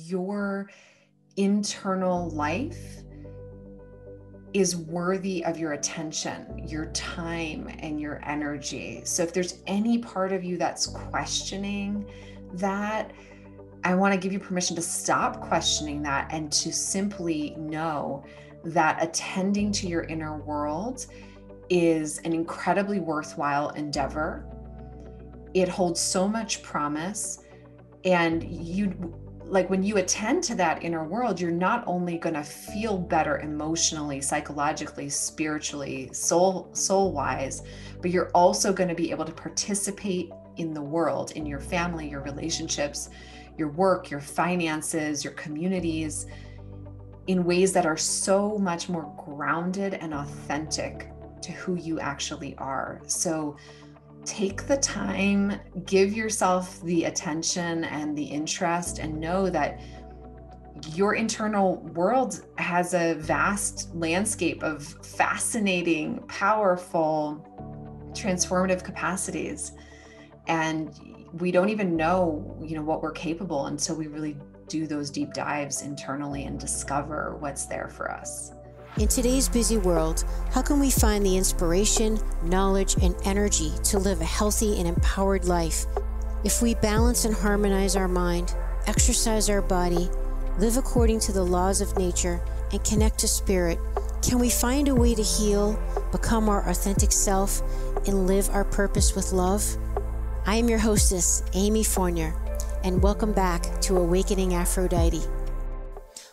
your internal life is worthy of your attention, your time, and your energy. So if there's any part of you that's questioning that, I want to give you permission to stop questioning that and to simply know that attending to your inner world is an incredibly worthwhile endeavor. It holds so much promise. And when you attend to that inner world, you're not only going to feel better emotionally, psychologically, spiritually, soul-wise, but you're also going to be able to participate in the world, in your family, your relationships, your work, your finances, your communities, in ways that are so much more grounded and authentic to who you actually are. So take the time, give yourself the attention and the interest, and know that your internal world has a vast landscape of fascinating, powerful, transformative capacities. And we don't even know, what we're capable until we really do those deep dives internally and discover what's there for us. In today's busy world, how can we find the inspiration, knowledge, and energy to live a healthy and empowered life? If we balance and harmonize our mind, exercise our body, live according to the laws of nature, and connect to spirit, can we find a way to heal, become our authentic self, and live our purpose with love? I am your hostess, Amy Fournier, and welcome back to Awakening Aphrodite.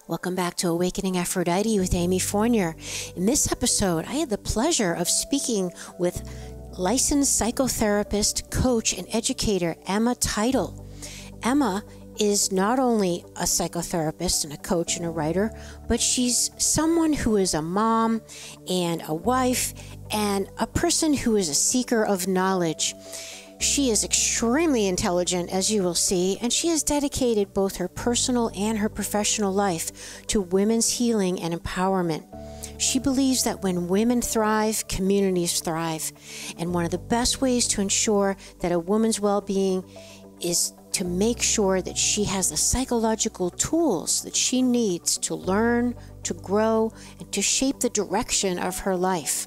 Welcome back to Awakening Aphrodite with Amy Fournier. In this episode, I had the pleasure of speaking with licensed psychotherapist, coach, and educator Emma Teitel. Emma is not only a psychotherapist and a coach and a writer, but she's someone who is a mom and a wife and a person who is a seeker of knowledge. She is extremely intelligent, as you will see, and she has dedicated both her personal and her professional life to women's healing and empowerment. She believes that when women thrive, communities thrive. And one of the best ways to ensure that a woman's well-being is to make sure that she has the psychological tools that she needs to learn, to grow, and to shape the direction of her life.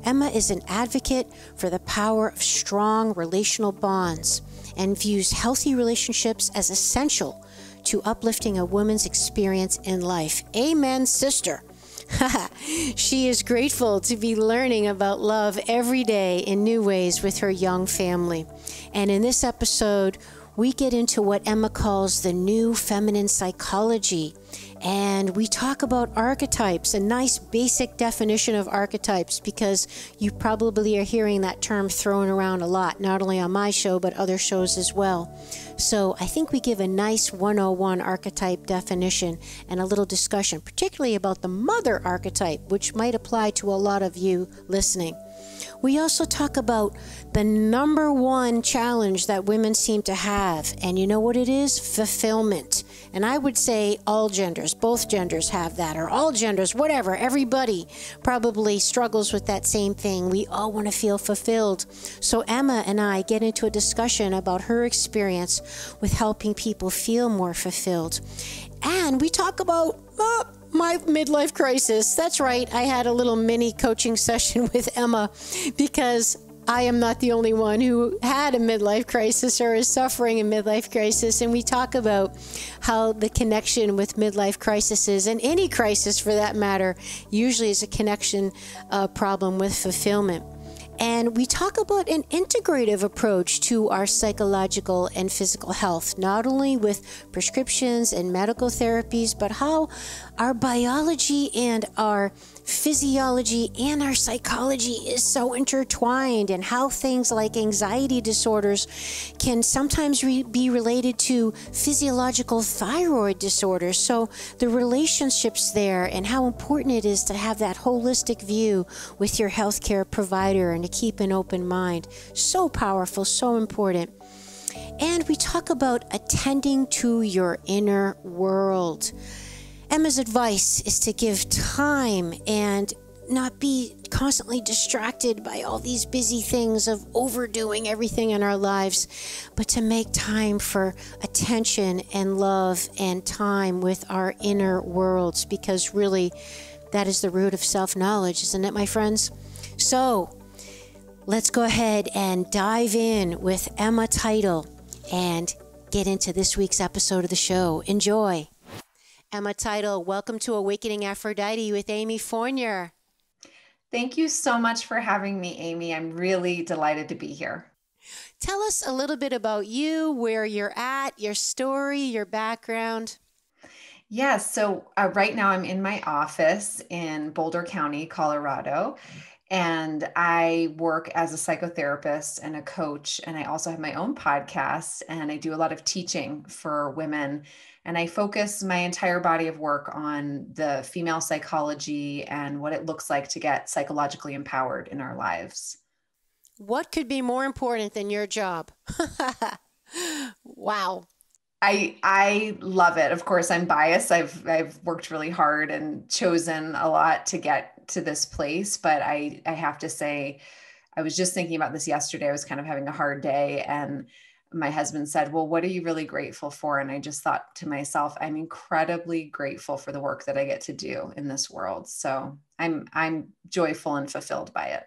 Emma is an advocate for the power of strong relational bonds and views healthy relationships as essential to uplifting a woman's experience in life. Amen, sister. She is grateful to be learning about love every day in new ways with her young family. And in this episode, we get into what Emma calls the new feminine psychology. And we talk about archetypes, a nice basic definition of archetypes, because you probably are hearing that term thrown around a lot, not only on my show, but other shows as well. So I think we give a nice 101 archetype definition and a little discussion, particularly about the Mother Archetype, which might apply to a lot of you listening. We also talk about the number one challenge that women seem to have, and you know what it is? Fulfillment. And I would say all genders, both genders have that, or all genders, whatever. Everybody probably struggles with that same thing. We all want to feel fulfilled. So Emma and I get into a discussion about her experience with helping people feel more fulfilled. And we talk about my midlife crisis. That's right. I had a little mini coaching session with Emma because I am not the only one who had a midlife crisis or is suffering a midlife crisis. And we talk about how the connection with midlife crises, and any crisis for that matter, usually is a connection problem with fulfillment. And we talk about an integrative approach to our psychological and physical health, not only with prescriptions and medical therapies, but how our biology and our physiology and our psychology is so intertwined, and how things like anxiety disorders can sometimes be related to physiological thyroid disorders. So the relationships there, and how important it is to have that holistic view with your healthcare provider and to keep an open mind. So powerful, so important. And we talk about attending to your inner world. Emma's advice is to give time and not be constantly distracted by all these busy things of overdoing everything in our lives, but to make time for attention and love and time with our inner worlds, because really that is the root of self-knowledge, isn't it, my friends? So let's go ahead and dive in with Emma Teitel and get into this week's episode of the show. Enjoy. Emma Teitel, welcome to Awakening Aphrodite with Amy Fournier. Thank you so much for having me, Amy. I'm really delighted to be here. Tell us a little bit about you, where you're at, your story, your background. Yes, so right now I'm in my office in Boulder County, Colorado, and I work as a psychotherapist and a coach, and I also have my own podcast, and I do a lot of teaching for women. And I focus my entire body of work on the female psychology and what it looks like to get psychologically empowered in our lives. What could be more important than your job? Wow. I love it. Of course, I'm biased. I've worked really hard and chosen a lot to get to this place, but I have to say, I was just thinking about this yesterday. I was kind of having a hard day, and my husband said, "Well, what are you really grateful for?" And I just thought to myself, I'm incredibly grateful for the work that I get to do in this world. So I'm joyful and fulfilled by it.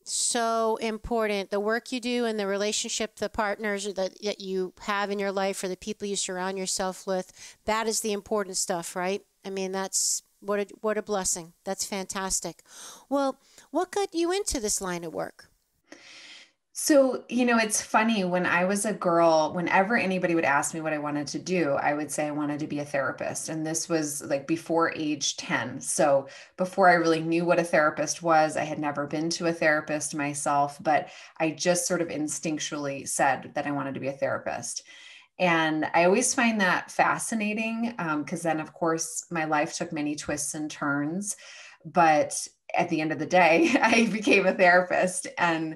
So important. The work you do and the relationship, the partners that you have in your life, or the people you surround yourself with, that is the important stuff, right? I mean, that's what a blessing. That's fantastic. Well, what got you into this line of work? So, it's funny, when I was a girl, whenever anybody would ask me what I wanted to do, I would say I wanted to be a therapist. And this was like before age 10. So before I really knew what a therapist was, I had never been to a therapist myself, but I just sort of instinctually said that I wanted to be a therapist. And I always find that fascinating, because then, of course, my life took many twists and turns. But at the end of the day, I became a therapist. And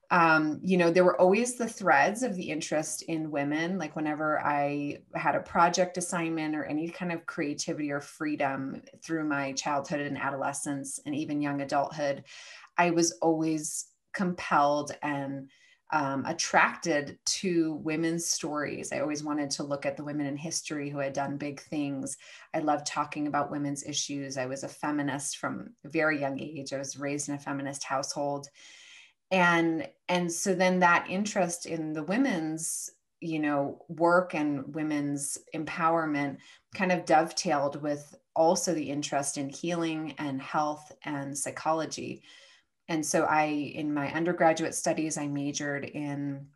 there were always the threads of the interest in women. Like whenever I had a project assignment or any kind of creativity or freedom through my childhood and adolescence and even young adulthood, I was always compelled and attracted to women's stories. I always wanted to look at the women in history who had done big things. I loved talking about women's issues. I was a feminist from a very young age. I was raised in a feminist household. And so then that interest in the women's, work and women's empowerment kind of dovetailed with also the interest in healing and health and psychology. And so in my undergraduate studies, I majored in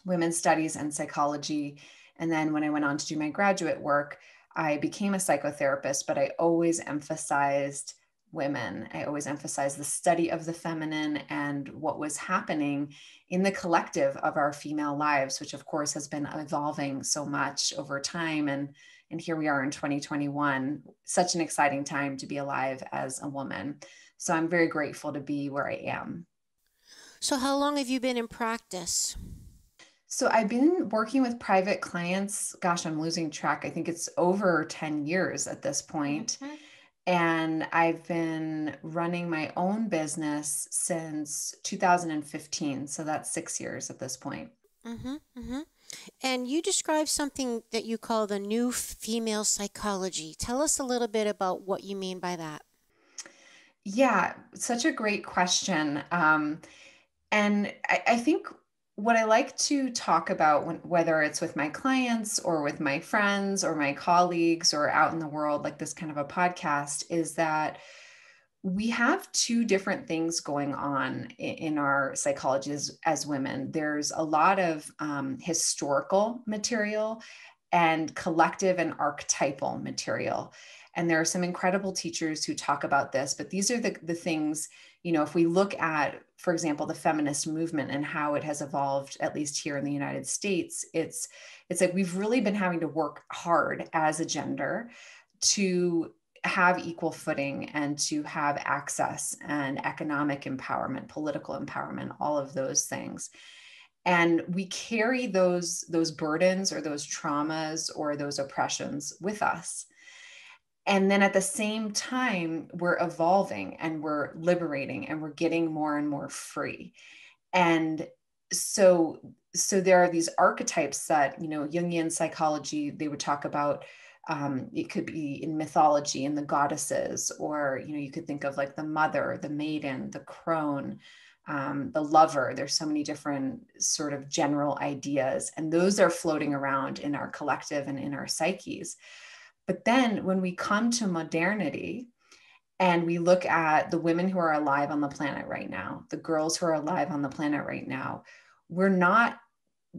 women's studies and psychology. And then when I went on to do my graduate work, I became a psychotherapist, but I always emphasized women. I always emphasized the study of the feminine and what was happening in the collective of our female lives, which of course has been evolving so much over time. And here we are in 2021, such an exciting time to be alive as a woman. So I'm very grateful to be where I am. So how long have you been in practice? So I've been working with private clients. Gosh, I'm losing track. I think it's over 10 years at this point. Mm-hmm. And I've been running my own business since 2015. So that's 6 years at this point. Mm-hmm, mm-hmm. And you describe something that you call the new female psychology. Tell us a little bit about what you mean by that. Yeah, such a great question. And I think what I like to talk about, whether it's with my clients or with my friends or my colleagues or out in the world, like this kind of a podcast, is that we have two different things going on in our psychology as women. There's a lot of historical material and collective and archetypal material. And there are some incredible teachers who talk about this, but these are the things, if we look at, for example, the feminist movement and how it has evolved, at least here in the United States, it's like we've really been having to work hard as a gender to have equal footing and to have access and economic empowerment, political empowerment, all of those things. And we carry those burdens or those traumas or those oppressions with us. And then at the same time, we're evolving and we're liberating and we're getting more and more free. And so, so there are these archetypes that, Jungian psychology, they would talk about. It could be in mythology and the goddesses, or, you could think of like the mother, the maiden, the crone, the lover. There's so many different sort of general ideas, and those are floating around in our collective and in our psyches. But then when we come to modernity and we look at the women who are alive on the planet right now, the girls who are alive on the planet right now, we're not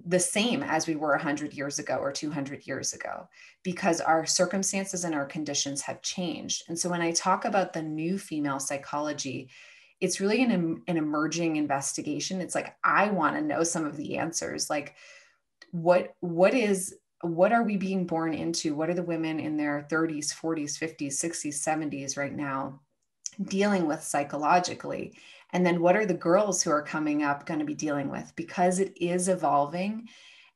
the same as we were 100 years ago or 200 years ago, because our circumstances and our conditions have changed. And so when I talk about the new female psychology, it's really an emerging investigation. It's like, I want to know some of the answers. Like, what are we being born into? What are the women in their 30s, 40s, 50s, 60s, 70s right now dealing with psychologically? And then what are the girls who are coming up going to be dealing with? Because it is evolving,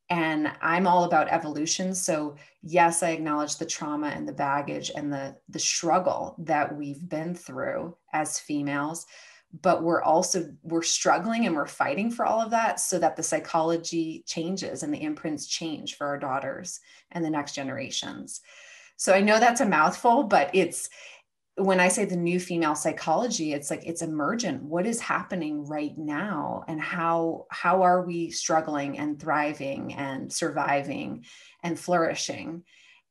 and I'm all about evolution. So yes, I acknowledge the trauma and the baggage and the struggle that we've been through as females, but we're struggling and we're fighting for all of that so that the psychology changes and the imprints change for our daughters and the next generations. So I know that's a mouthful, but when I say the new female psychology, it's like, it's emergent. What is happening right now? And how are we struggling and thriving and surviving and flourishing?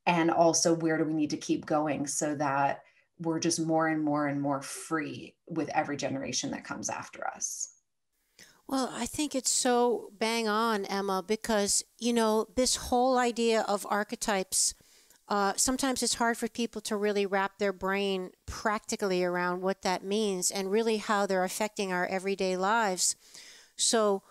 And also, where do we need to keep going so that we're just more and more and more free with every generation that comes after us? Well, I think it's so bang on, Emma, because, this whole idea of archetypes, sometimes it's hard for people to really wrap their brain practically around what that means and really how they're affecting our everyday lives. So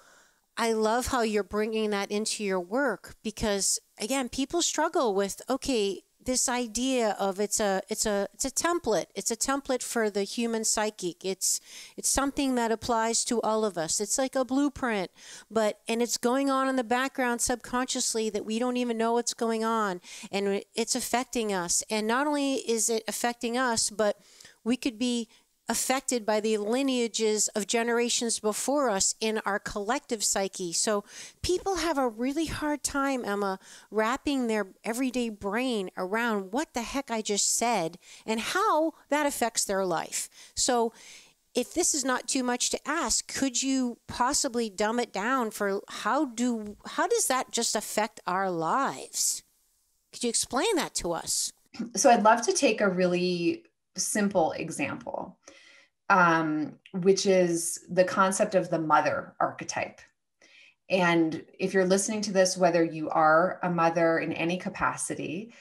I love how you're bringing that into your work, because again, people struggle with, okay, this idea of it's a template. It's a template for the human psychic. It's something that applies to all of us. It's like a blueprint, and it's going on in the background subconsciously that we don't even know what's going on, and it's affecting us. And not only is it affecting us, but we could be affected by the lineages of generations before us in our collective psyche. So people have a really hard time, Emma, wrapping their everyday brain around what the heck I just said and how that affects their life. So if this is not too much to ask, could you possibly dumb it down for how does that just affect our lives? Could you explain that to us? So I'd love to take a really simple example, which is the concept of the mother archetype. And if you're listening to this, whether you are a mother in any capacity,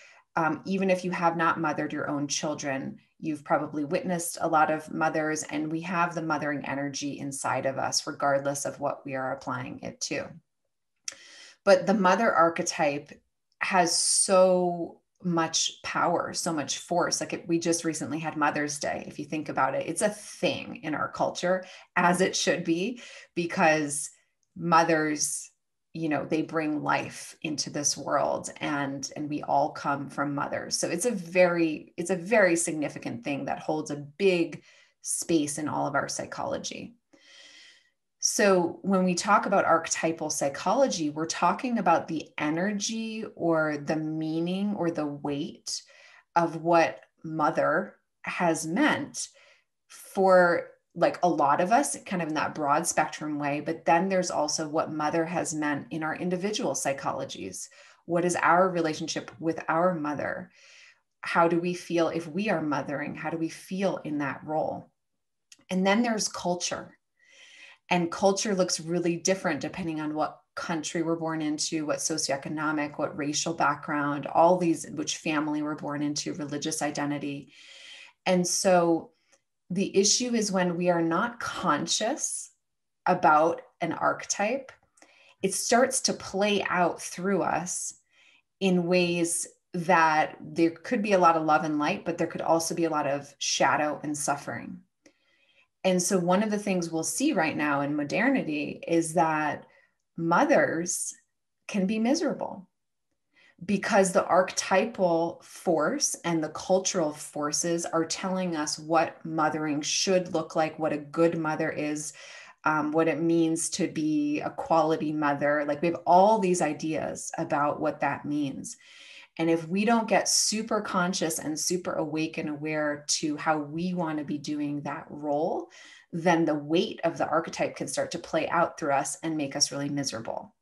even if you have not mothered your own children, you've probably witnessed a lot of mothers, and we have the mothering energy inside of us, regardless of what we are applying it to. But the mother archetype has so much power, so much force. Like we just recently had Mother's Day. If you think about it, it's a thing in our culture, as it should be, because mothers, they bring life into this world, and we all come from mothers. So it's a very significant thing that holds a big space in all of our psychology. So when we talk about archetypal psychology, we're talking about the energy or the meaning or the weight of what mother has meant for like a lot of us, kind of in that broad spectrum way. But then there's also what mother has meant in our individual psychologies. What is our relationship with our mother? How do we feel if we are mothering? How do we feel in that role? And then there's culture. And culture looks really different depending on what country we're born into, what socioeconomic, what racial background, all these, which family we're born into, religious identity. And so the issue is when we are not conscious about an archetype, it starts to play out through us in ways that there could be a lot of love and light, but there could also be a lot of shadow and suffering. And so one of the things we'll see right now in modernity is that mothers can be miserable. because the archetypal force and the cultural forces are telling us what mothering should look like, what a good mother is, what it means to be a quality mother. Like we have all these ideas about what that means. And if we don't get super conscious and super awake and aware to how we want to be doing that role, then the weight of the archetype can start to play out through us and make us really miserable.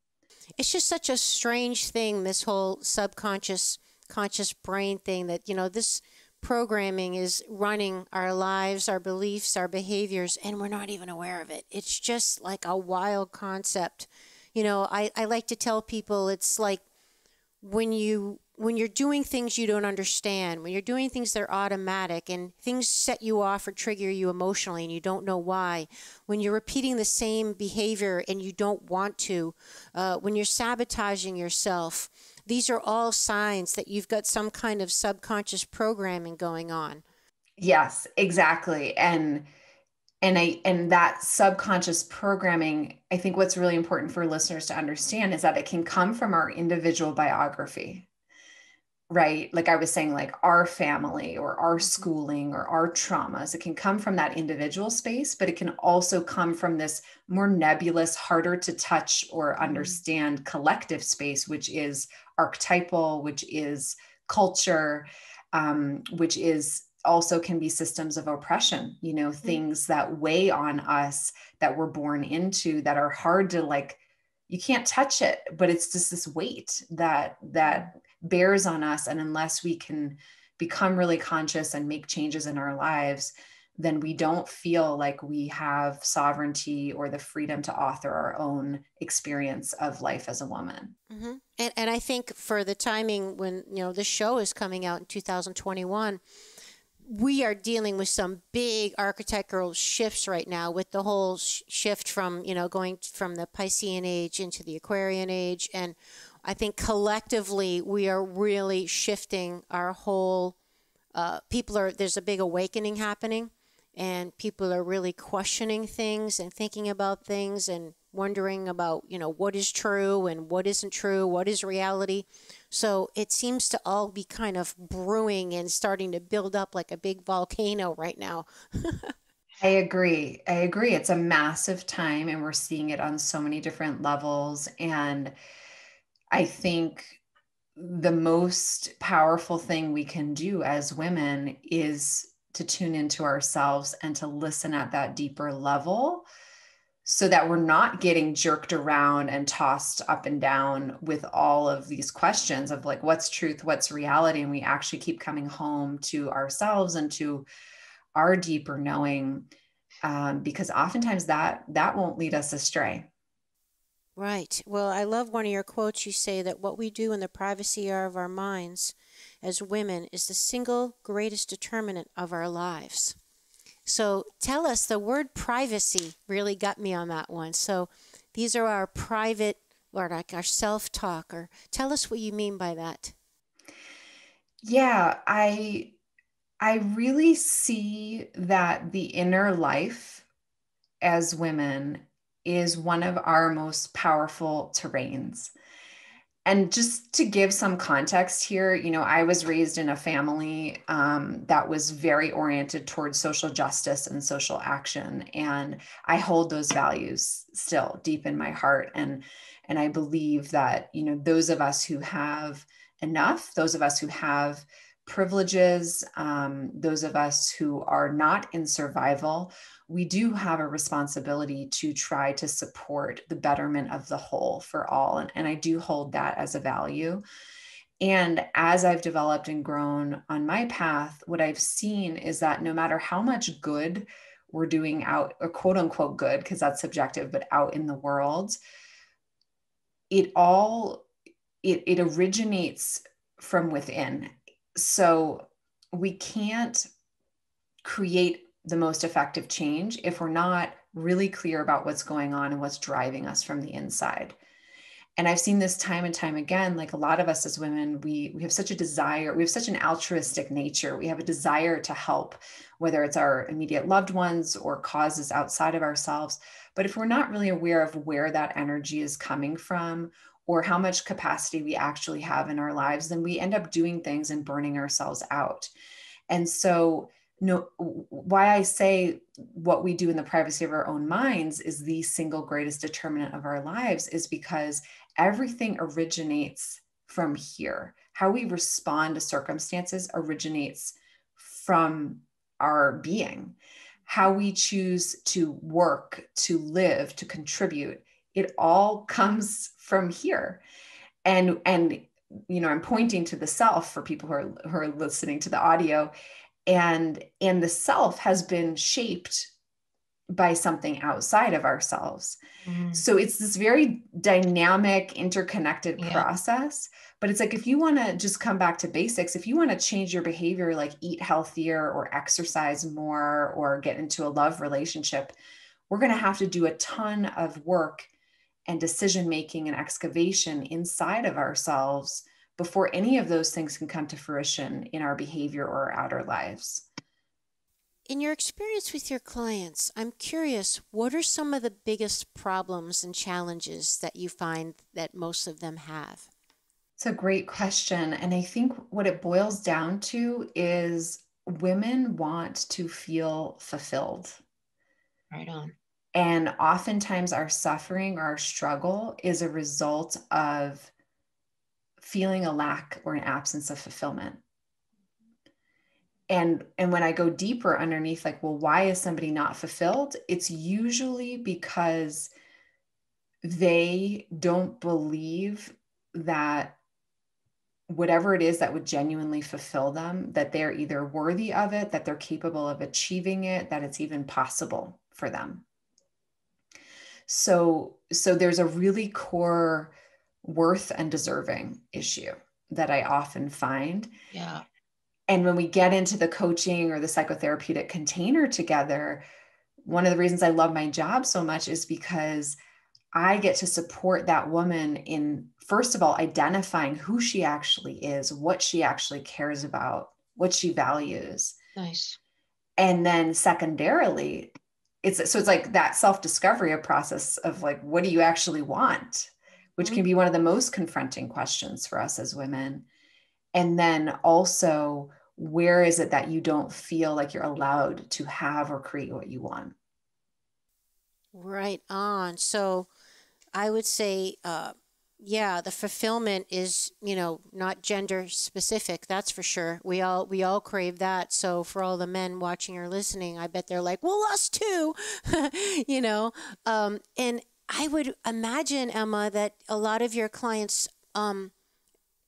It's just such a strange thing, this whole subconscious, conscious brain thing that, this programming is running our lives, our beliefs, our behaviors, and we're not even aware of it. It's just like a wild concept. I like to tell people it's like when you're doing things you don't understand, when you're doing things that are automatic and things set you off or trigger you emotionally and you don't know why, when you're repeating the same behavior and you don't want to, when you're sabotaging yourself, these are all signs that you've got some kind of subconscious programming going on. Yes, exactly. And that subconscious programming, I think what's really important for listeners to understand is that it can come from our individual biography, right? Like I was saying, like our family or our schooling or our traumas, it can come from that individual space, but it can also come from this more nebulous, harder to touch or understand collective space, which is archetypal, which is culture, which is also can be systems of oppression, things that weigh on us that we're born into that are hard to, like, you can't touch it, but it's just this weight that bears on us. And unless we can become really conscious and make changes in our lives, then we don't feel like we have sovereignty or the freedom to author our own experience of life as a woman. Mm-hmm. And I think for the timing when, this show is coming out in 2021, we are dealing with some big archetypal shifts right now with the whole shift from, going from the Piscean age into the Aquarian age. And I think collectively we are really shifting our whole, there's a big awakening happening and people are really questioning things and thinking about things and wondering about, what is true and what isn't true, what is reality. So it seems to all be kind of brewing and starting to build up like a big volcano right now. I agree. It's a massive time and we're seeing it on so many different levels. And I think the most powerful thing we can do as women is to tune into ourselves and to listen at that deeper level so that we're not getting jerked around and tossed up and down with all of these questions of like, what's truth, what's reality? And we actually keep coming home to ourselves and to our deeper knowing, because oftentimes that won't lead us astray. Right. Well, I love one of your quotes. You say that what we do in the privacy of our minds as women is the single greatest determinant of our lives. So tell us, the word privacy really got me on that one. So these are our private, or like our self-talk, or tell us what you mean by that. Yeah, I really see that the inner life as women is one of our most powerful terrains. And just to give some context here, I was raised in a family that was very oriented towards social justice and social action. And I hold those values still deep in my heart. And I believe that, those of us who have enough, those of us who have privileges, those of us who are not in survival, we do have a responsibility to try to support the betterment of the whole for all. And I do hold that as a value. And as I've developed and grown on my path, what I've seen is that no matter how much good we're doing out, or quote unquote good, because that's subjective, but out in the world, it originates from within. So we can't create the most effective change if we're not really clear about what's going on and what's driving us from the inside. And I've seen this time and time again, like a lot of us as women, we have such a desire, we have such an altruistic nature. We have a desire to help, whether it's our immediate loved ones or causes outside of ourselves. But if we're not really aware of where that energy is coming from, or how much capacity we actually have in our lives, then we end up doing things and burning ourselves out. And so, no, why I say what we do in the privacy of our own minds is the single greatest determinant of our lives is because everything originates from here. How we respond to circumstances originates from our being. How we choose to work, to live, to contribute, it all comes from here. And I'm pointing to the self for people who are listening to the audio, and the self has been shaped by something outside of ourselves. So it's this very dynamic, interconnected process. But it's like, if you want to just come back to basics, if you want to change your behavior, like eat healthier or exercise more or get into a love relationship, we're going to have to do a ton of work and decision-making and excavation inside of ourselves before any of those things can come to fruition in our behavior or our outer lives. In your experience with your clients, I'm curious, what are some of the biggest problems and challenges that you find that most of them have? It's a great question. And I think what it boils down to is women want to feel fulfilled. Right on. And oftentimes our suffering or our struggle is a result of feeling a lack or an absence of fulfillment. And when I go deeper underneath, like, well, why is somebody not fulfilled? It's usually because they don't believe that whatever it is that would genuinely fulfill them, that they're either worthy of it, that they're capable of achieving it, that it's even possible for them. So there's a really core worth and deserving issue that I often find. Yeah. And when we get into the coaching or the psychotherapeutic container together, one of the reasons I love my job so much is because I get to support that woman in, first of all, identifying who she actually is, what she actually cares about, what she values. Nice. And then secondarily, it's like that self-discovery process of like, what do you actually want? Which can be one of the most confronting questions for us as women. And then also, where is it that you don't feel like you're allowed to have or create what you want? Right on. So I would say, the fulfillment is, not gender specific. That's for sure. We all crave that. So for all the men watching or listening, I bet they're like, well, us too, and I would imagine, Emma, that a lot of your clients,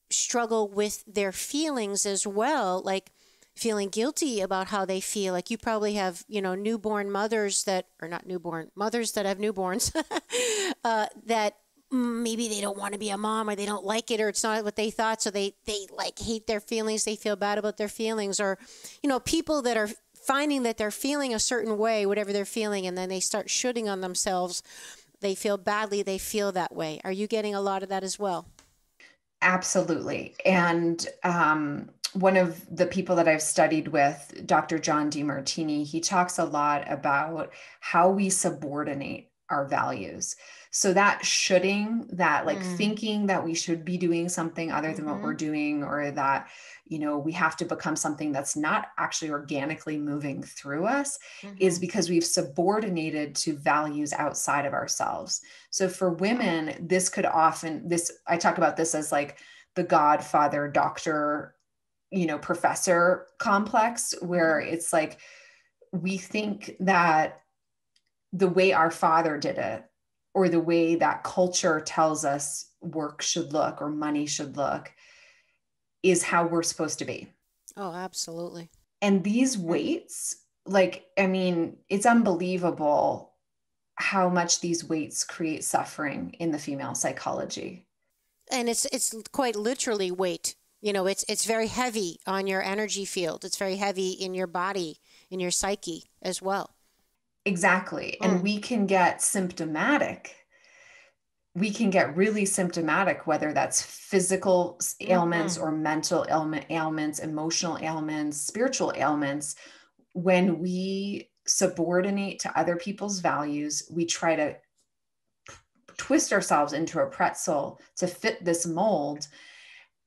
struggle with their feelings as well, like feeling guilty about how they feel. Like you probably have, newborn mothers that, or not newborn, mothers that have newborns that maybe they don't want to be a mom, or they don't like it, or it's not what they thought. So they like hate their feelings. They feel bad about their feelings, or, people that are finding that they're feeling a certain way, whatever they're feeling, and then they start shooting on themselves. They feel badly. They feel that way. Are you getting a lot of that as well? Absolutely. And one of the people that I've studied with, Dr. John DeMartini, he talks a lot about how we subordinate our values. So that shoulding, that like thinking that we should be doing something other than what we're doing, or that, we have to become something that's not actually organically moving through us, is because we've subordinated to values outside of ourselves. So for women, this could often, I talk about this as like the godfather, doctor, professor complex, where it's like, we think that the way our father did it, or the way that culture tells us work should look or money should look, is how we're supposed to be. Oh, absolutely. And these weights, it's unbelievable how much these weights create suffering in the female psychology. And it's quite literally weight. It's very heavy on your energy field. It's very heavy in your body, in your psyche as well. Exactly. And we can get symptomatic. We can get really symptomatic, whether that's physical ailments or mental ailments, emotional ailments, spiritual ailments. When we subordinate to other people's values, we try to twist ourselves into a pretzel to fit this mold.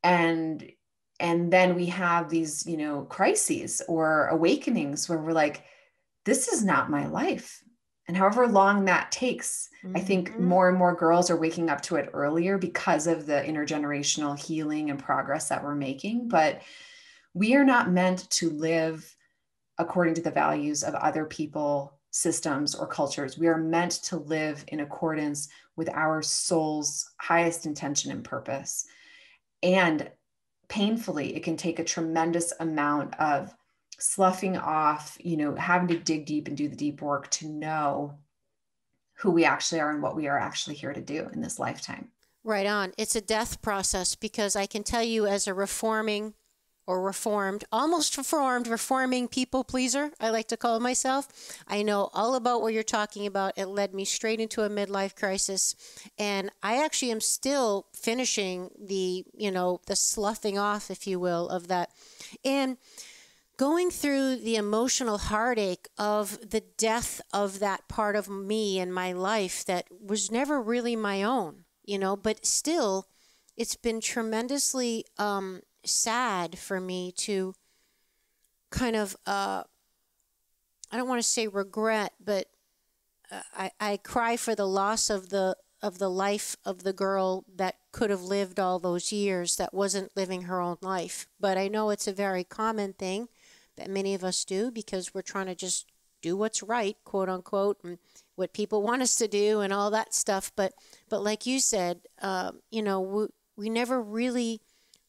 And then we have these, crises or awakenings where we're like, this is not my life. And however long that takes, I think more and more girls are waking up to it earlier because of the intergenerational healing and progress that we're making. But we are not meant to live according to the values of other people, systems, or cultures. We are meant to live in accordance with our soul's highest intention and purpose. And painfully, it can take a tremendous amount of sloughing off, having to dig deep and do the deep work to know who we actually are and what we are actually here to do in this lifetime. Right on. It's a death process, because I can tell you, as a reforming or reformed, almost reformed, reforming people pleaser, I like to call myself, I know all about what you're talking about. It led me straight into a midlife crisis. And I actually am still finishing the sloughing off, if you will, of that. And going through the emotional heartache of the death of that part of me in my life that was never really my own, but still, it's been tremendously sad for me to kind of, I don't want to say regret, but I cry for the loss of the life of the girl that could have lived all those years, that wasn't living her own life. But I know it's a very common thing that many of us do, because we're trying to just do what's right, quote unquote, and what people want us to do and all that stuff. But like you said, we never really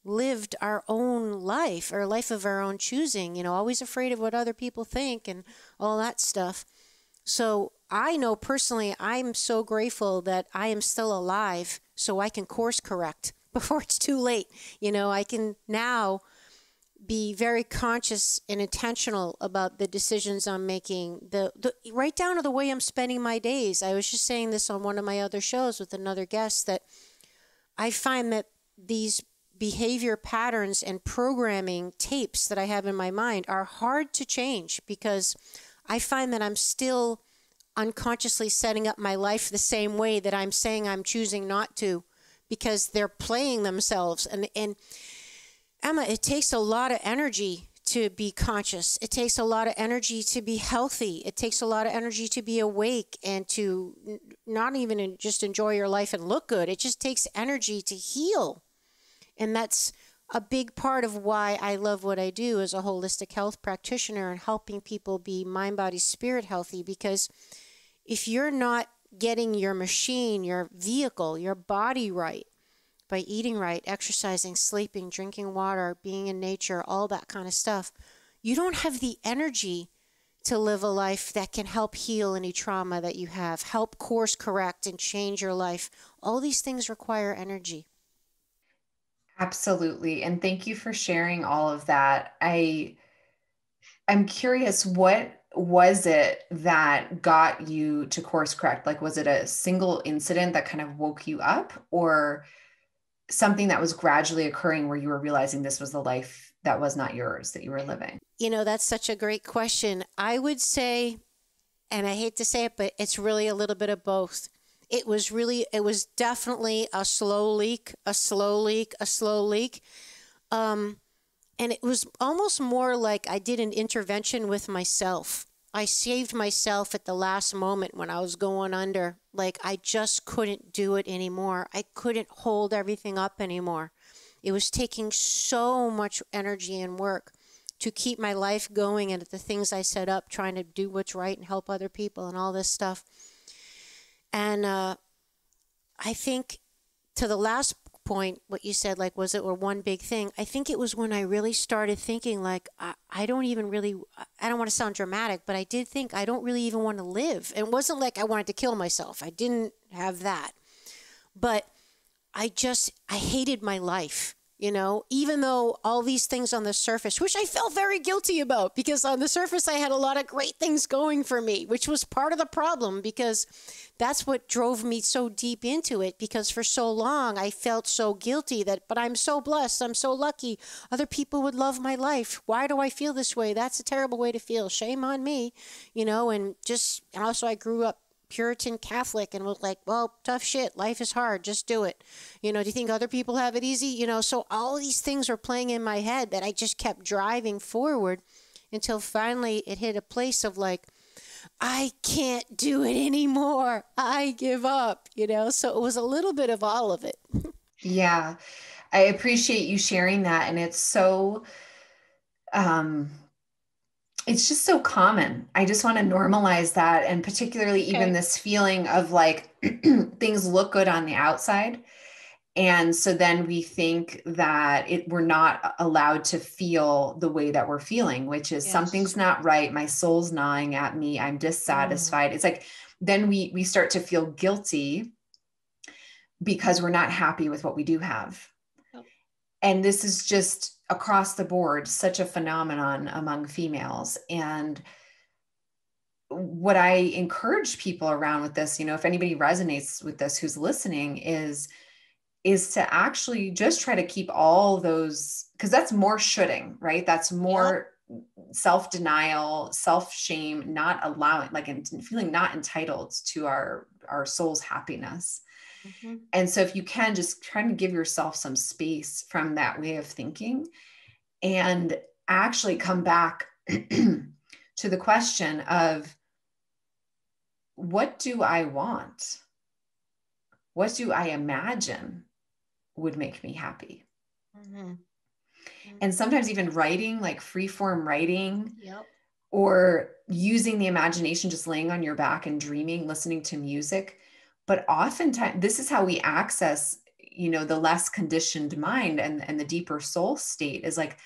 lived our own life, or life of our own choosing, always afraid of what other people think and all that stuff. So I know personally, I'm so grateful that I am still alive, so I can course correct before it's too late. I can now be very conscious and intentional about the decisions I'm making, the right down to the way I'm spending my days. I was just saying this on one of my other shows with another guest, that I find that these behavior patterns and programming tapes that I have in my mind are hard to change, because I find that I'm still unconsciously setting up my life the same way that I'm saying I'm choosing not to, because they're playing themselves. And Emma, it takes a lot of energy to be conscious. It takes a lot of energy to be healthy. It takes a lot of energy to be awake and to not even just enjoy your life and look good. It just takes energy to heal. And that's a big part of why I love what I do as a holistic health practitioner, and helping people be mind, body, spirit healthy. Because if you're not getting your machine, your vehicle, your body right, by eating right, exercising, sleeping, drinking water, being in nature, all that kind of stuff, you don't have the energy to live a life that can help heal any trauma that you have, help course correct and change your life. All these things require energy. Absolutely. And thank you for sharing all of that. I'm curious, what was it that got you to course correct? Like, was it a single incident that kind of woke you up, or something that was gradually occurring where you were realizing this was the life that was not yours, that you were living? That's such a great question. I would say, and I hate to say it, but it's really a little bit of both. It was definitely a slow leak. And it was almost more like I did an intervention with myself. I saved myself at the last moment when I was going under. Like, I just couldn't do it anymore. I couldn't hold everything up anymore. It was taking so much energy and work to keep my life going, and the things I set up, trying to do what's right and help other people and all this stuff. And I think, to the last point, what you said, like, was it one big thing? I think it was when I really started thinking, like, I don't want to sound dramatic, but I did think I don't really even want to live. It wasn't like I wanted to kill myself. I didn't have that. But I hated my life. Even though all these things on the surface, which I felt very guilty about, because on the surface I had a lot of great things going for me, which was part of the problem, because that's what drove me so deep into it. Because for so long I felt so guilty but I'm so blessed, I'm so lucky, other people would love my life. Why do I feel this way? That's a terrible way to feel. Shame on me, and also I grew up Puritan Catholic and was like, well, tough shit. Life is hard. Just do it. Do you think other people have it easy? So all these things are playing in my head that I just kept driving forward until finally it hit a place of like, I can't do it anymore. I give up, So it was a little bit of all of it. Yeah. I appreciate you sharing that. And um, it's just so common. I just want to normalize that. And particularly even this feeling of like things look good on the outside. And so then we think that we're not allowed to feel the way that we're feeling, which is something's not right. My soul's gnawing at me. I'm dissatisfied. It's like, then we start to feel guilty because we're not happy with what we do have. And this is just across the board, such a phenomenon among females. And what I encourage people around with this, if anybody resonates with this, who's listening, is to actually just try to keep all those, because that's more shoulding, right? That's more self-denial, self-shame, not allowing, like, and feeling not entitled to our soul's happiness. Mm-hmm. And so if you can, just try to give yourself some space from that way of thinking and actually come back to the question of, what do I want? What do I imagine would make me happy? Mm-hmm. And sometimes even writing, like free form writing, or using the imagination, just laying on your back and dreaming, listening to music. But oftentimes this is how we access, the less conditioned mind and the deeper soul state is like,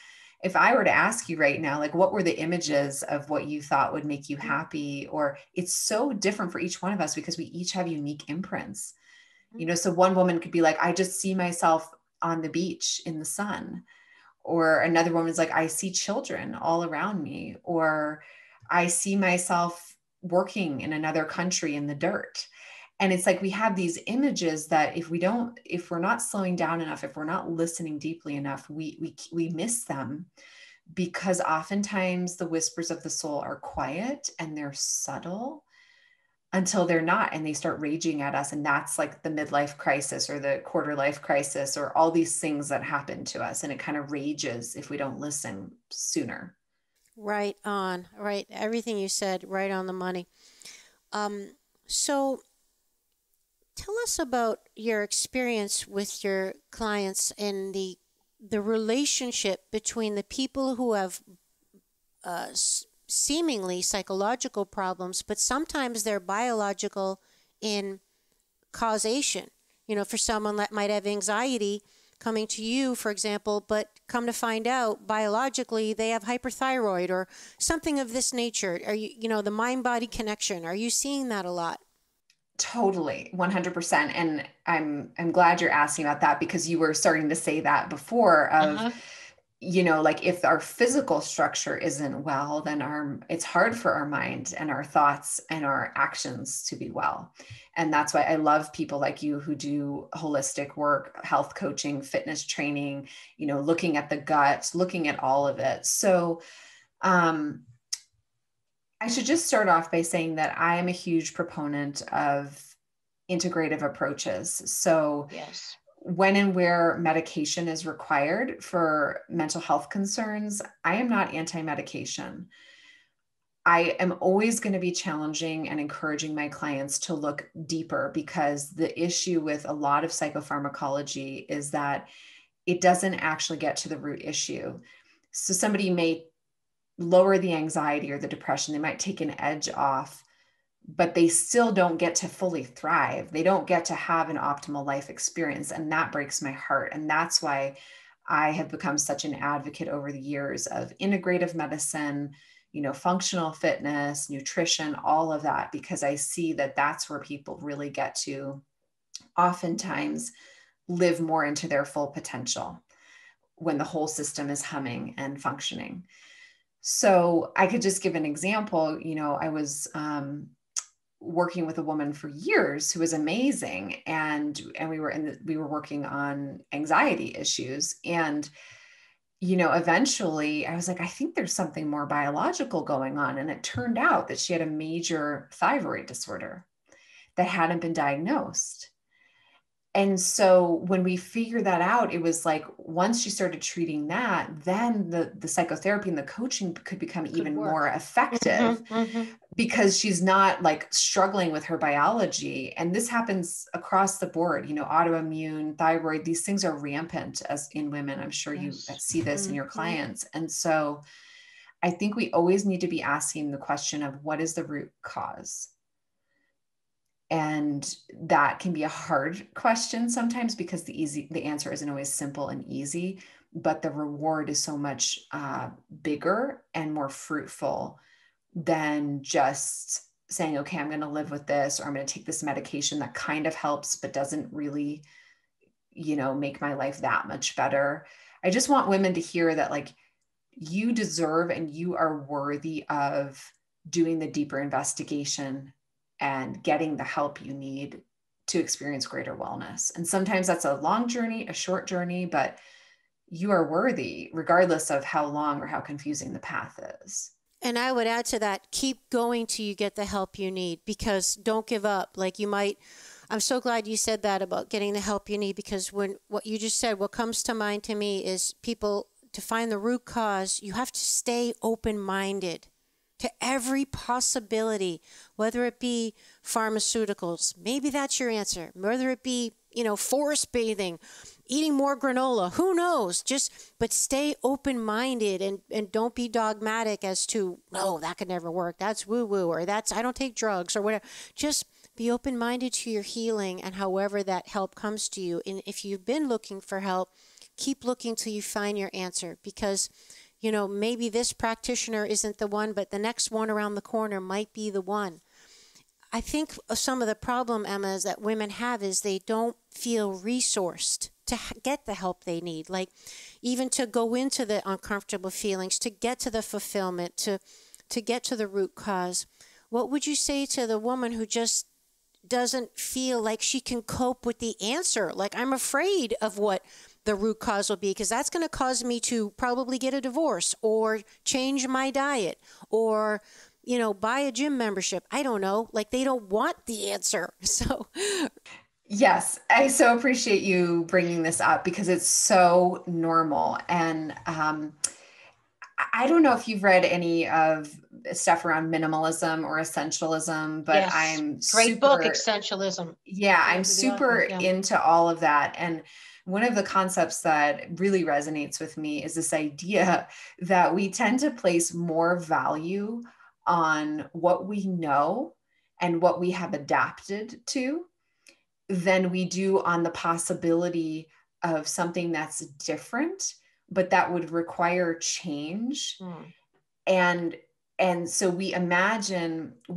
if I were to ask you right now, like, what were the images of what you thought would make you happy? Or it's so different for each one of us because we each have unique imprints. So one woman could be like, I just see myself on the beach in the sun. Or another woman's like, I see children all around me. Or I see myself working in another country in the dirt. And it's like, we have these images that if we're not slowing down enough, if we're not listening deeply enough, we miss them, because oftentimes the whispers of the soul are quiet and they're subtle until they're not, and they start raging at us. And that's like the midlife crisis or the quarter life crisis or all these things that happen to us. And it kind of rages if we don't listen sooner. Right on. Right. Everything you said, right on the money. So tell us about your experience with your clients and the relationship between the people who have seemingly psychological problems, but sometimes they're biological in causation. For someone that might have anxiety coming to you, for example, but come to find out biologically they have hyperthyroid or something of this nature. Are you, the mind-body connection, are you seeing that a lot? Totally, 100%. And I'm glad you're asking about that, because you were starting to say that before of, like, if our physical structure isn't well, then it's hard for our mind and our thoughts and our actions to be well. And that's why I love people like you who do holistic work, health coaching, fitness training, looking at the gut, looking at all of it. So, I should just start off by saying that I am a huge proponent of integrative approaches. So when and where medication is required for mental health concerns, I am not anti-medication. I am always going to be challenging and encouraging my clients to look deeper, because the issue with a lot of psychopharmacology is that it doesn't actually get to the root issue. So somebody may lower the anxiety or the depression, they might take an edge off, but they still don't get to fully thrive. They don't get to have an optimal life experience. And that breaks my heart. And that's why I have become such an advocate over the years of integrative medicine, functional fitness, nutrition, all of that, because I see that that's where people really get to oftentimes live more into their full potential when the whole system is humming and functioning. So I could just give an example. I was working with a woman for years who was amazing, and we were working on anxiety issues, and eventually I was like, I think there's something more biological going on, and it turned out that she had a major thyroid disorder. that hadn't been diagnosed. And so when we figured that out, it was like, once she started treating that, then the psychotherapy and the coaching could become even more effective, because she's not like struggling with her biology. And this happens across the board, you know, autoimmune, thyroid, these things are rampant as in women. I'm sure you see this in your clients. And so I think we always need to be asking the question of, what is the root cause? And that can be a hard question sometimes, because the answer isn't always simple and easy, but the reward is so much bigger and more fruitful than just saying, okay, I'm going to live with this, or I'm going to take this medication that kind of helps, but doesn't really, you know, make my life that much better. I just want women to hear that, like, you deserve and you are worthy of doing the deeper investigation and getting the help you need to experience greater wellness. And sometimes that's a long journey, a short journey, but you are worthy regardless of how long or how confusing the path is. And I would add to that, keep going till you get the help you need, because don't give up. Like, you might, I'm so glad you said that about getting the help you need, because when what you just said, what comes to mind to me is, people, to find the root cause, you have to stay open-minded to every possibility, whether it be pharmaceuticals, maybe that's your answer, whether it be, you know, forest bathing, eating more granola, who knows, but stay open-minded and don't be dogmatic as to, no, that could never work, that's woo-woo, or that's, I don't take drugs, or whatever. Just be open-minded to your healing and however that help comes to you. And if you've been looking for help, keep looking till you find your answer, because, you know, maybe this practitioner isn't the one, but the next one around the corner might be the one. I think some of the problem, Emma, is that women have is they don't feel resourced to get the help they need. Like, even to go into the uncomfortable feelings, to get to the fulfillment, to get to the root cause. What would you say to the woman who just doesn't feel like she can cope with the answer? Like, I'm afraid of what the root cause will be, because that's going to cause me to probably get a divorce, or change my diet, or, you know, buy a gym membership. I don't know. Like, they don't want the answer. So yes, I so appreciate you bringing this up, because it's so normal. And I don't know if you've read any of stuff around minimalism or essentialism, but yes. I'm great book, Essentialism. Yeah, I'm super into all of that. And one of the concepts that really resonates with me is this idea that we tend to place more value on what we know and what we have adapted to than we do on the possibility of something that's different, but that would require change. And so we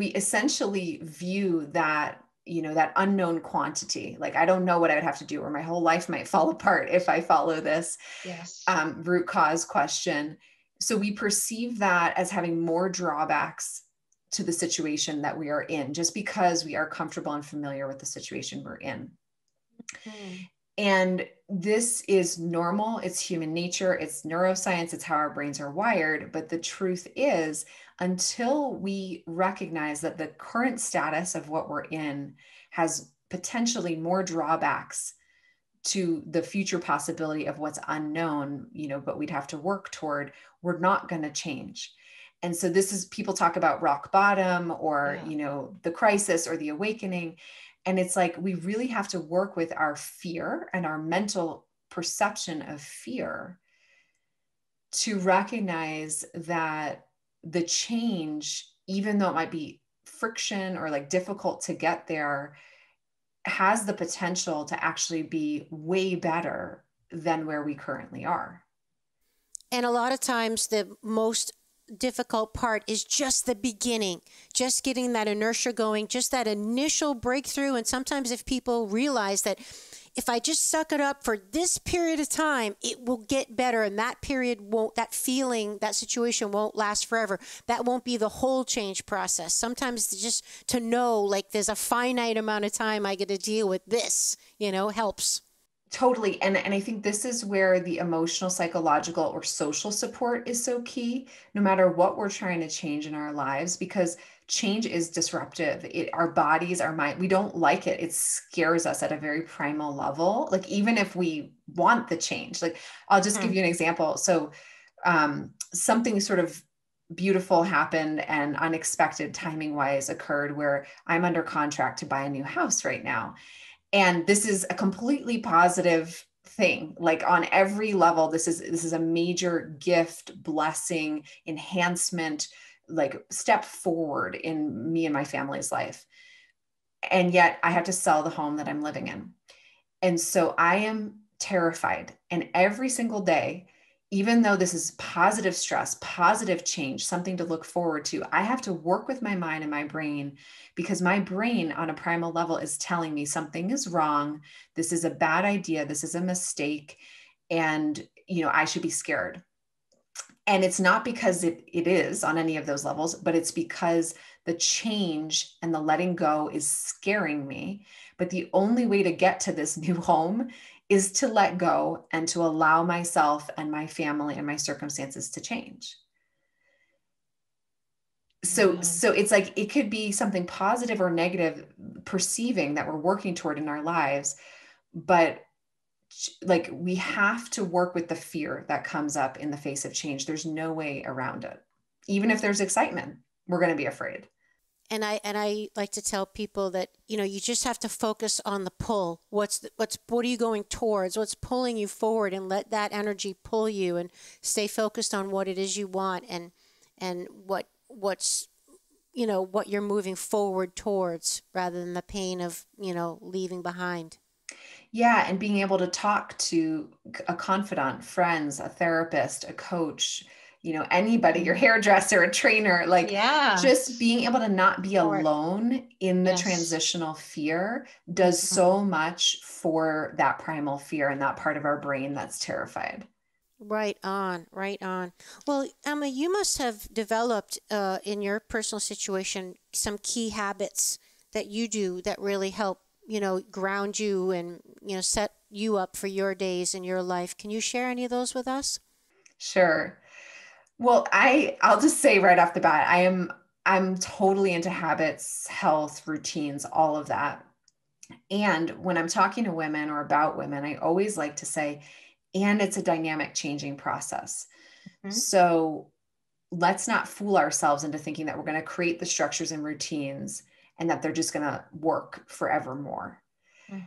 essentially view that, you know, that unknown quantity. Like, I don't know what I would have to do, or my whole life might fall apart if I follow this root cause question. So we perceive that as having more drawbacks to the situation that we are in, just because we are comfortable and familiar with the situation we're in. And this is normal. It's human nature. It's neuroscience. It's how our brains are wired. But the truth is, until we recognize that the current status of what we're in has potentially more drawbacks to the future possibility of what's unknown, you know, but we'd have to work toward, we're not going to change. And so this is, people talk about rock bottom, or, you know, the crisis or the awakening. And it's like, we really have to work with our fear and our mental perception of fear to recognize that the change, even though it might be friction or like difficult to get there, has the potential to actually be way better than where we currently are. And a lot of times the most difficult part is just the beginning, just getting that inertia going, just that initial breakthrough. And sometimes if people realize that if I just suck it up for this period of time, it will get better. And that period won't, that feeling, that situation won't last forever. That won't be the whole change process. Sometimes just to know, like, there's a finite amount of time I get to deal with this, you know, helps. Totally. And I think this is where the emotional, psychological, or social support is so key, no matter what we're trying to change in our lives, because change is disruptive. Our bodies, our mind, we don't like it. It scares us at a very primal level. Like, even if we want the change, like, I'll just give you an example. So, something sort of beautiful happened and unexpected timing wise occurred where I'm under contract to buy a new house right now. And this is a completely positive thing. Like, on every level, this is a major gift, blessing, enhancement, like step forward in me and my family's life. And yet I have to sell the home that I'm living in. And so I am terrified. And every single day, even though this is positive stress, positive change, something to look forward to, I have to work with my mind and my brain, because my brain on a primal level is telling me something is wrong. This is a bad idea. This is a mistake. And, I should be scared. And it's not because it is on any of those levels, but it's because the change and the letting go is scaring me. But the only way to get to this new home is to let go and to allow myself and my family and my circumstances to change. So it's like, it could be something positive or negative perceiving that we're working toward in our lives, but like, we have to work with the fear that comes up in the face of change. There's no way around it. Even if there's excitement, we're going to be afraid. And I like to tell people that, you just have to focus on the pull. What are you going towards? What's pulling you forward, and let that energy pull you, and stay focused on what it is you want, and what's what you're moving forward towards, rather than the pain of, leaving behind. Yeah. And being able to talk to a confidant, friends, a therapist, a coach, anybody, your hairdresser, a trainer, like, just being able to not be alone in the transitional fear does so much for that primal fear and that part of our brain that's terrified. Right on, right on. Well, Emma, you must have developed in your personal situation some key habits that you do that really help, ground you and, set you up for your days and your life. Can you share any of those with us? Sure. Well, I'll just say right off the bat, I'm totally into habits, health, routines, all of that. And when I'm talking to women or about women, I always like to say, and it's a dynamic changing process. So let's not fool ourselves into thinking that we're going to create the structures and routines and that they're just going to work forevermore.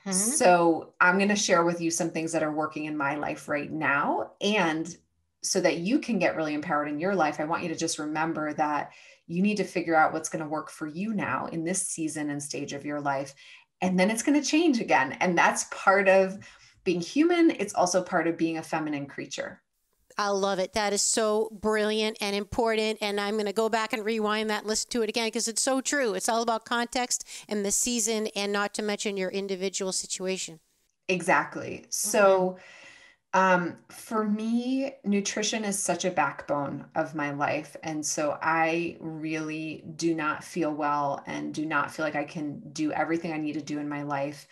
So I'm going to share with you some things that are working in my life right now. And so that you can get really empowered in your life, I want you to just remember that you need to figure out what's going to work for you now in this season and stage of your life. And then it's going to change again. And that's part of being human. It's also part of being a feminine creature. I love it. That is so brilliant and important. And I'm going to go back and rewind that and listen to it again, because it's so true. It's all about context and the season, and not to mention your individual situation. Exactly. So for me, nutrition is such a backbone of my life. And so I really do not feel well and do not feel like I can do everything I need to do in my life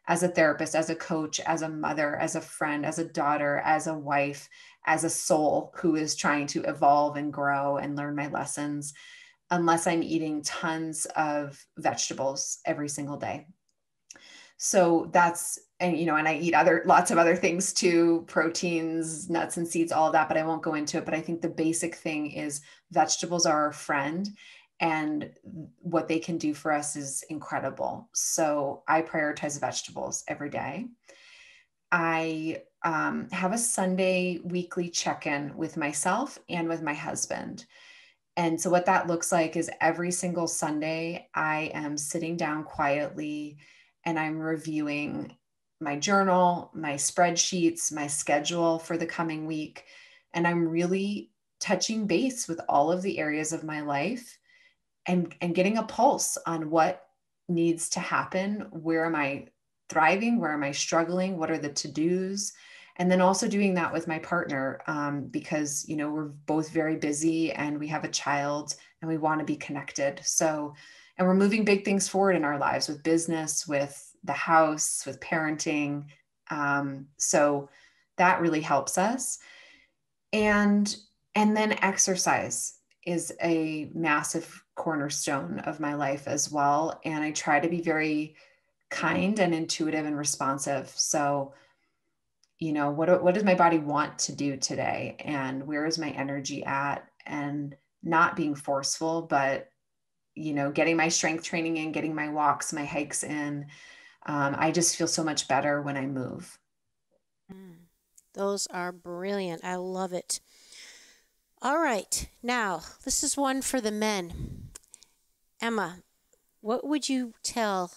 as a therapist, as a coach, as a mother, as a friend, as a daughter, as a wife, as a soul who is trying to evolve and grow and learn my lessons, unless I'm eating tons of vegetables every single day. So that's, and I eat lots of other things too, proteins, nuts and seeds, all of that, but I won't go into it. But I think the basic thing is vegetables are our friend, and what they can do for us is incredible. So I prioritize vegetables every day. I have a Sunday weekly check-in with myself and with my husband. And so what that looks like is every single Sunday, I am sitting down quietly and I'm reviewing my journal, my spreadsheets, my schedule for the coming week. And I'm really touching base with all of the areas of my life and getting a pulse on what needs to happen. Where am I thriving? Where am I struggling? What are the to-dos? And then also doing that with my partner, because, we're both very busy and we have a child and we want to be connected. So, and we're moving big things forward in our lives with business, with the house, with parenting, So that really helps us. And then exercise is a massive cornerstone of my life as well. And I try to be very kind and intuitive and responsive. So, what does my body want to do today? And where is my energy at? And not being forceful, but, getting my strength training in, getting my walks, my hikes in. I just feel so much better when I move. Those are brilliant. I love it. All right. Now, this is one for the men. Emma, what would you tell,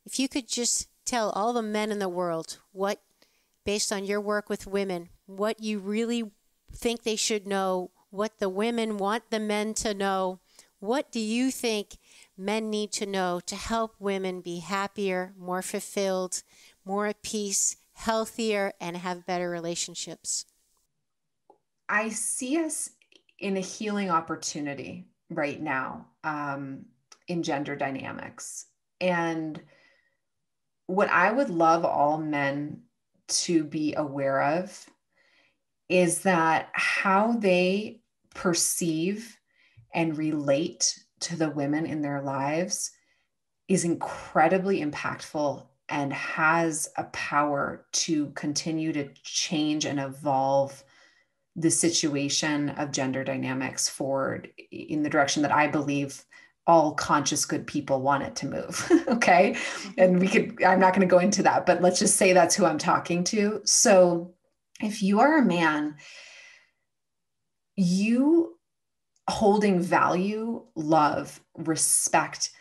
if you could just tell all the men in the world what, based on your work with women, what you really think they should know, what the women want the men to know, what do you think men need to know to help women be happier, more fulfilled, more at peace, healthier, and have better relationships? I see us in a healing opportunity right now in gender dynamics. And what I would love all men to be aware of is that how they perceive and relate to the women in their lives is incredibly impactful and has a power to continue to change and evolve the situation of gender dynamics forward in the direction that I believe all conscious good people want it to move. Okay. And I'm not going to go into that, but let's just say that's who I'm talking to. So if you are a man, you holding value, love, respect,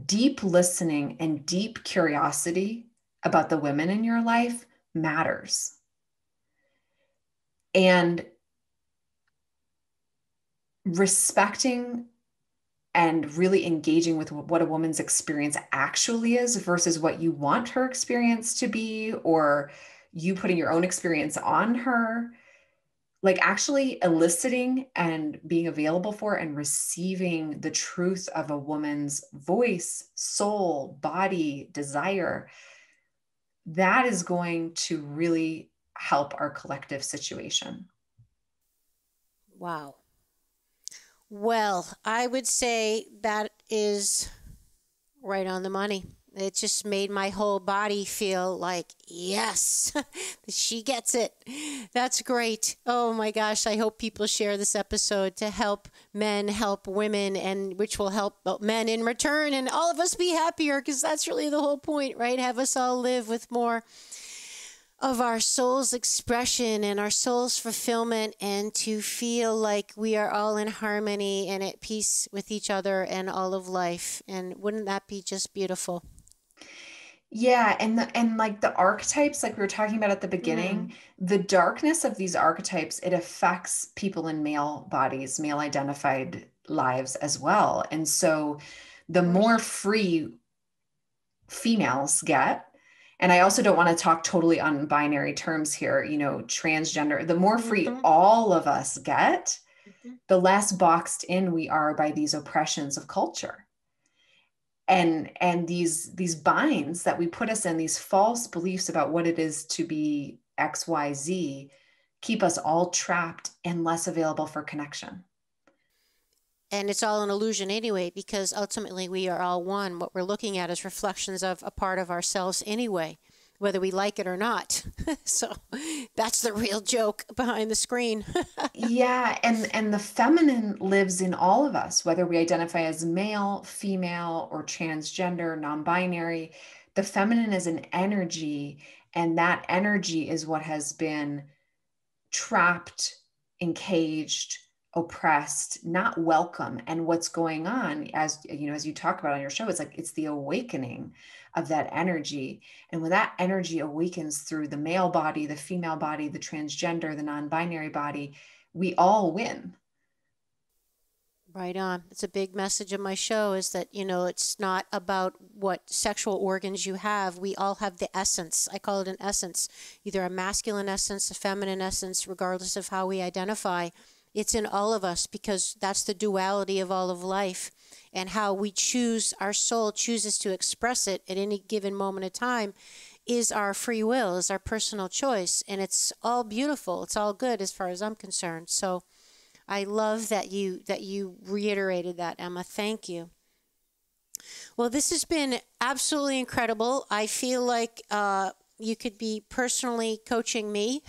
deep listening, and deep curiosity about the women in your life matters. And respecting and really engaging with what a woman's experience actually is versus what you want her experience to be, or you putting your own experience on her, like actually eliciting and being available for and receiving the truth of a woman's voice, soul, body, desire, that is going to really help our collective situation. Wow. Well, I would say that is right on the money. It just made my whole body feel like, yes, she gets it. That's great. Oh my gosh. I hope people share this episode to help men, help women, and which will help men in return and all of us be happier, because that's really the whole point, right? Have us all live with more of our soul's expression and our soul's fulfillment, and to feel like we are all in harmony and at peace with each other and all of life. And wouldn't that be just beautiful? Yeah. And like the archetypes, like we were talking about at the beginning, the darkness of these archetypes, it affects people in male bodies, male identified lives as well. And so the more free females get, and I also don't want to talk totally on binary terms here, transgender, the more free all of us get, the less boxed in we are by these oppressions of culture. And these binds that we put us in, these false beliefs about what it is to be XYZ, keep us all trapped and less available for connection. And it's all an illusion anyway, because ultimately we are all one. What we're looking at is reflections of a part of ourselves anyway, whether we like it or not. So that's the real joke behind the screen. Yeah. And the feminine lives in all of us, whether we identify as male, female, or transgender, non-binary. The feminine is an energy, and that energy is what has been trapped, encaged, oppressed, not welcome. And what's going on, as you talk about on your show, it's the awakening of that energy. And when that energy awakens through the male body, the female body, the transgender, the non-binary body, we all win. Right on. It's a big message of my show, is that, it's not about what sexual organs you have. We all have the essence. I call it an essence, either a masculine essence, a feminine essence, regardless of how we identify. It's in all of us, because that's the duality of all of life, and how we choose, our soul chooses to express it at any given moment of time is our free will, is our personal choice. And it's all beautiful. It's all good as far as I'm concerned. So I love that you reiterated that, Emma. Thank you. Well, this has been absolutely incredible. I feel like you could be personally coaching me.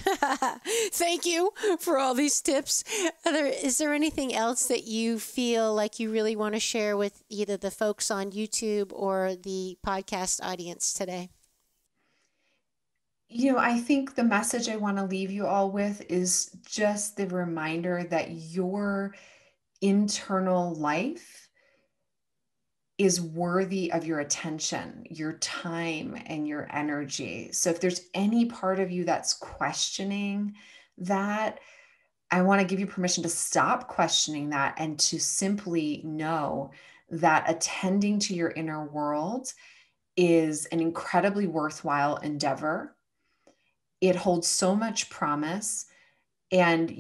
Thank you for all these tips. Is there anything else that you feel like you really want to share with either the folks on YouTube or the podcast audience today? I think the message I want to leave you all with is just the reminder that your internal life is worthy of your attention, your time, and your energy. So if there's any part of you that's questioning that, I want to give you permission to stop questioning that and to simply know that attending to your inner world is an incredibly worthwhile endeavor. It holds so much promise. And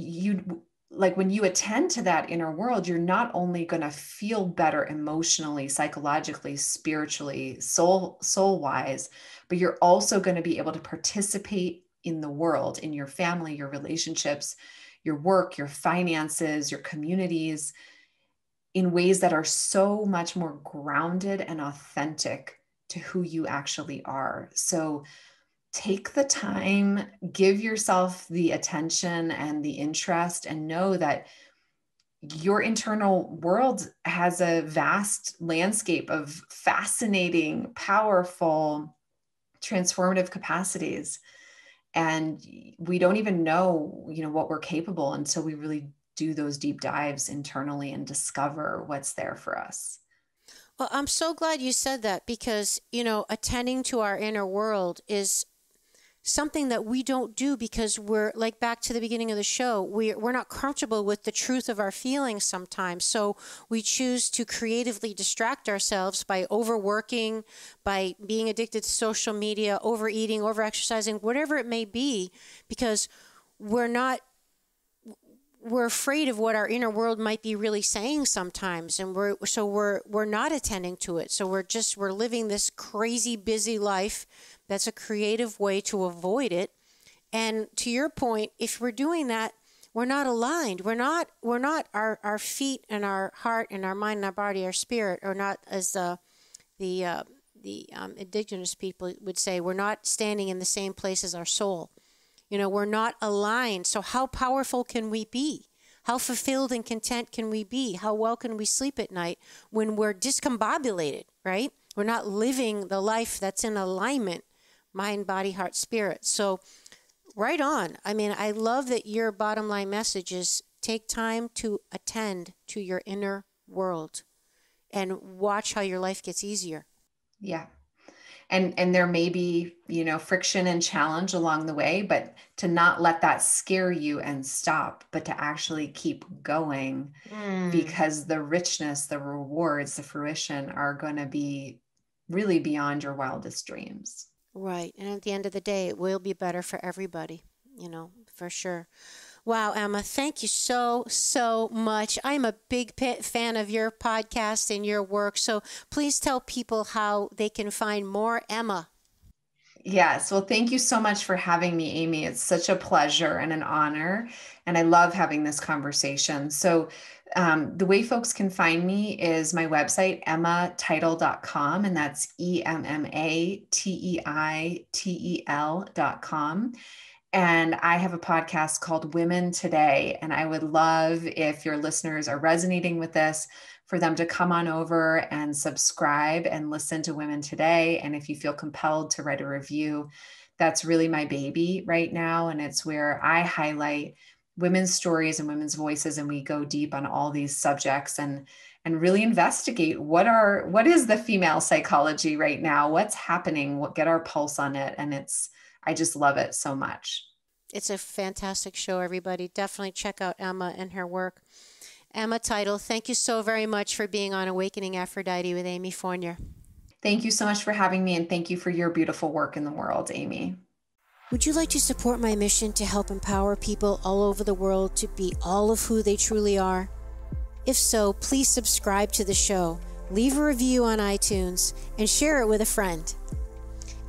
when you attend to that inner world, you're not only going to feel better emotionally, psychologically, spiritually, soul-wise, but you're also going to be able to participate in the world, in your family, your relationships, your work, your finances, your communities, in ways that are so much more grounded and authentic to who you actually are. So take the time, give yourself the attention and the interest, and know that your internal world has a vast landscape of fascinating, powerful, transformative capacities. And we don't even know, what we're capable until we really do those deep dives internally and discover what's there for us. Well, I'm so glad you said that, because, attending to our inner world is something that we don't do because we're, like, back to the beginning of the show, we're not comfortable with the truth of our feelings sometimes. So we choose to creatively distract ourselves by overworking, by being addicted to social media, overeating, overexercising, whatever it may be, because we're afraid of what our inner world might be really saying sometimes, and we're not attending to it. So we're living this crazy busy life. That's a creative way to avoid it. And to your point, if we're doing that, we're not aligned. We're not our feet and our heart and our mind and our body, our spirit, are not, as the indigenous people would say, we're not standing in the same place as our soul. We're not aligned. So how powerful can we be? How fulfilled and content can we be? How well can we sleep at night when we're discombobulated, right? We're not living the life that's in alignment, mind, body, heart, spirit. So right on. I mean, I love that your bottom line message is take time to attend to your inner world and watch how your life gets easier. Yeah. And there may be, friction and challenge along the way, but to not let that scare you and stop, but to actually keep going, because the richness, the rewards, the fruition are going to be really beyond your wildest dreams. Right. And at the end of the day, it will be better for everybody, for sure. Wow, Emma, thank you so, so much. I'm a big fan of your podcast and your work. So please tell people how they can find more Emma. Yes. Well, thank you so much for having me, Amy. It's such a pleasure and an honor. And I love having this conversation. So the way folks can find me is my website, emmateitel.com, and that's EMMATEITEL.com. And I have a podcast called Women Today. And I would love, if your listeners are resonating with this, for them to come on over and subscribe and listen to Women Today. And if you feel compelled to write a review, that's really my baby right now. And it's where I highlight women's stories and women's voices. And we go deep on all these subjects and really investigate what is the female psychology right now? What's happening? Get our pulse on it. And I just love it so much. It's a fantastic show, everybody. Definitely check out Emma and her work. Emma Teitel, thank you so very much for being on Awakening Aphrodite with Amy Fournier. Thank you so much for having me, and thank you for your beautiful work in the world, Amy. Would you like to support my mission to help empower people all over the world to be all of who they truly are? If so, please subscribe to the show, leave a review on iTunes, and share it with a friend.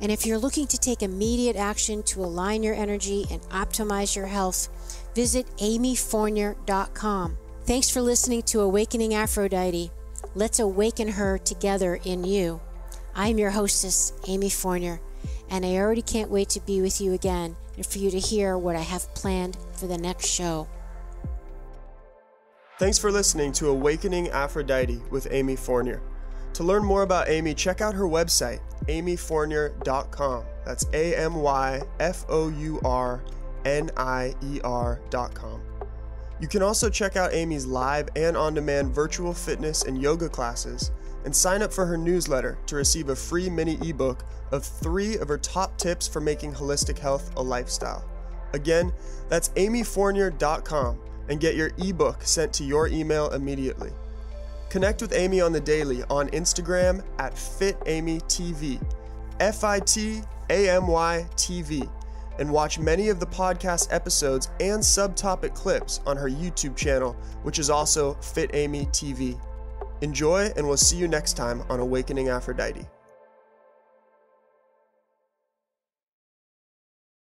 And if you're looking to take immediate action to align your energy and optimize your health, visit amyfournier.com. Thanks for listening to Awakening Aphrodite. Let's awaken her together in you. I'm your hostess, Amy Fournier, and I already can't wait to be with you again and for you to hear what I have planned for the next show. Thanks for listening to Awakening Aphrodite with Amy Fournier. To learn more about Amy, check out her website, amyfournier.com. That's amyfournier.com. You can also check out Amy's live and on-demand virtual fitness and yoga classes and sign up for her newsletter to receive a free mini ebook of 3 of her top tips for making holistic health a lifestyle. Again, that's amyfournier.com and get your ebook sent to your email immediately. Connect with Amy on the daily on Instagram at FitAmyTV, FitAmyTV, and watch many of the podcast episodes and subtopic clips on her YouTube channel, which is also FitAmyTV. Enjoy, and we'll see you next time on Awakening Aphrodite.